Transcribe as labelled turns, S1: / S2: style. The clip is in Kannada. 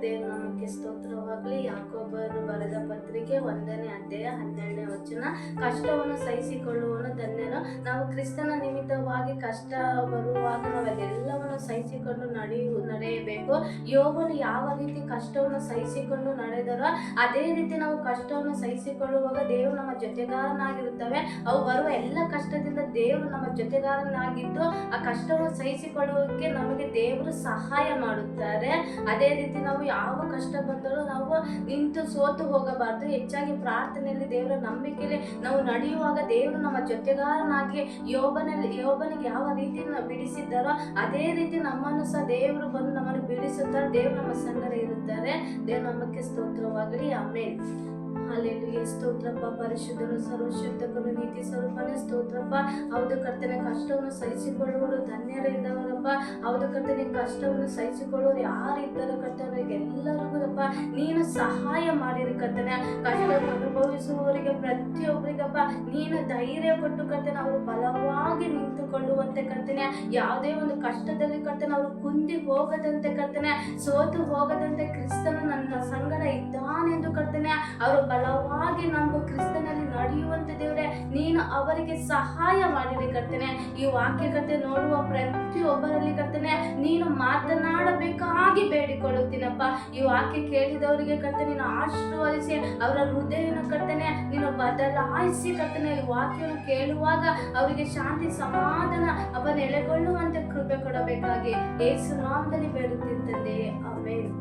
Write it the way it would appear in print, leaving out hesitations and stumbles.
S1: ದೇವರ ನಾಮಕ್ಕೆ ಸ್ತೋತ್ರವಾಗಲಿ. ಯಾಕೋಬರು ಬರೆದ ಪತ್ರಿಕೆ 1ನೇ ಅಧ್ಯಾಯ 12ನೇ ವಚನ. ಕಷ್ಟವನ್ನು ಸಹಿಸಿಕೊಳ್ಳುವವನು ಧನ್ಯನು. ನಾವು ಕ್ರಿಸ್ತನ ನಿಮಿತ್ತವಾಗಿ ಕಷ್ಟ ಬರುವಾಗ ನಾವೆಲ್ಲವನ್ನು ಸಹಿಸಿಕೊಂಡು ನಡೆಯಬೇಕು. ಯೋಬನು ಯಾವ ರೀತಿ ಕಷ್ಟವನ್ನು ಸಹಿಸಿಕೊಂಡು ನಡೆದರೋ ಅದೇ ರೀತಿ ನಾವು ಕಷ್ಟವನ್ನು ಸಹಿಸಿಕೊಳ್ಳುವಾಗ ದೇವರು ನಮ್ಮ ಜೊತೆಗಾರನಾಗಿರುತ್ತವೆ. ಅವು ಬರುವ ಎಲ್ಲ ಕಷ್ಟದಿಂದ ದೇವರು ನಮ್ಮ ಜೊತೆಗಾರನಾಗಿದ್ದು ಆ ಕಷ್ಟವನ್ನು ಸಹಿಸಿಕೊಳ್ಳುವುದಕ್ಕೆ ನಮಗೆ ದೇವರು ಸಹಾಯ ಮಾಡುತ್ತಾರೆ. ಅದೇ ರೀತಿ ನಾವು ಯಾವ ಕಷ್ಟ ಬಂದರೂ ನಾವು ನಿಂತು ಸೋತು ಹೋಗಬಾರದು. ಹೆಚ್ಚಾಗಿ ಪ್ರಾರ್ಥನೆಯಲ್ಲಿ ದೇವರ ನಂಬಿಕೆಯಲ್ಲಿ ನಾವು ನಡೆಯುವಾಗ ದೇವರು ನಮ್ಮ ಜೊತೆಗಾರನಾಗಿ ಯೋಬನಿಗೆ ಯಾವ ರೀತಿ ಬಿಡಿಸಿದ್ದಾರೋ ಅದೇ ರೀತಿ ನಮ್ಮನ್ನು ಸಹ ದೇವರು ಬಂದು ನಮ್ಮನ್ನು ಬಿಡಿಸುತ್ತಾರೆ. ದೇವರು ನಮ್ಮ ಸಂಗಡ ಇರುತ್ತಾರೆ. ದೇವರ ನಾಮಕ್ಕೆ ಸ್ತೋತ್ರವಾಗಲಿ. ಆಮೆನ್. ಹಲ್ಲೆಲೂಯಾ. ಸ್ತೋತ್ರಪ್ಪ. ಪರಿಶುದ್ಧನು, ಸರ್ವಶಕ್ತಕನು, ನೀತಿ ಸ್ವರೂಪನೇ ಸ್ತೋತ್ರಪ್ಪ. ಹೌದು ಕರ್ತನೆ, ಕಷ್ಟವನ್ನು ಸಹಿಸಿಕೊಳ್ಳುವರು ಧನ್ಯರಿದ್ದವರಪ್ಪ. ಹೌದು ಕರ್ತನೆ, ಕಷ್ಟವನ್ನು ಸಹಿಸಿಕೊಳ್ಳುವರು ಯಾರಿದ್ದಾರೆ ಕರ್ತನಿಗೆ ಎಲ್ಲರಿಗೂಪ್ಪ ನೀನು ಸಹಾಯ ಮಾಡಿರಿ ಕರ್ತನೆ. ಕಷ್ಟವನ್ನು ಅನುಭವಿಸುವವರಿಗೆ ಪ್ರತಿಯೊಬ್ಬರಿಗಪ್ಪ ನೀನು ಧೈರ್ಯ ಕೊಟ್ಟು ಕರ್ತನೆ ಅವರು ಬಲವಾಗಿ ನಿಂತುಕೊಳ್ಳುವಂತೆ ಕರ್ತನೆ. ಯಾವುದೇ ಒಂದು ಕಷ್ಟದಲ್ಲಿ ಕರ್ತನೆ ಅವರು ಕುಂದಿ ಹೋಗದಂತೆ ಕರ್ತನೆ, ಸೋತು ಹೋಗದಂತೆ ಕ್ರಿಸ್ತನು ನನ್ನ ಸಂಗಡ ಇದ್ದಾನೆಂದು ಕರ್ತನೆ ಅವರು ಬಲವಾಗಿ ನಾವು ಕ್ರಿಸ್ತನಲ್ಲಿ ನಡೆಯುವಂತೆ ದೇವರೇ ನೀನು ಅವರಿಗೆ ಸಹಾಯ ಮಾಡಿರಿ ಕರ್ತನೆ. ಈ ವಾಕ್ಯ ಕತೆ ನೋಡುವ ಪ್ರತಿಯೊಬ್ಬರಲ್ಲಿ ಕರ್ತನೆ ನೀನು ಮಾತನಾಡಬೇಕಾಗಿ ಬೇಡಿಕೊಳ್ಳುತ್ತೀನಪ್ಪ. ಈ ವಾಕ್ಯ ಕೇಳಿದವರಿಗೆ ಕರ್ತನೆ ನೀನು ಆಶೀರ್ವದಿಸಿ ಅವರ ಹೃದಯನ ಕರ್ತನೆ ನೀನು ಬದಲಾಯಿಸಿ ಕರ್ತನೆ ಈ ವಾಕ್ಯವನ್ನು ಕೇಳುವಾಗ ಅವರಿಗೆ ಶಾಂತಿ ಸಮಾಧಾನ ಅವ ನೆಲೆಗೊಳ್ಳುವಂತೆ ಕೃಪೆ ಕೊಡಬೇಕಾಗಿ ಯೇಸು ನಾಮದಲ್ಲಿ ಬೇಡುತ್ತಿದ್ದೇನೆ. ಆಮೆನ್.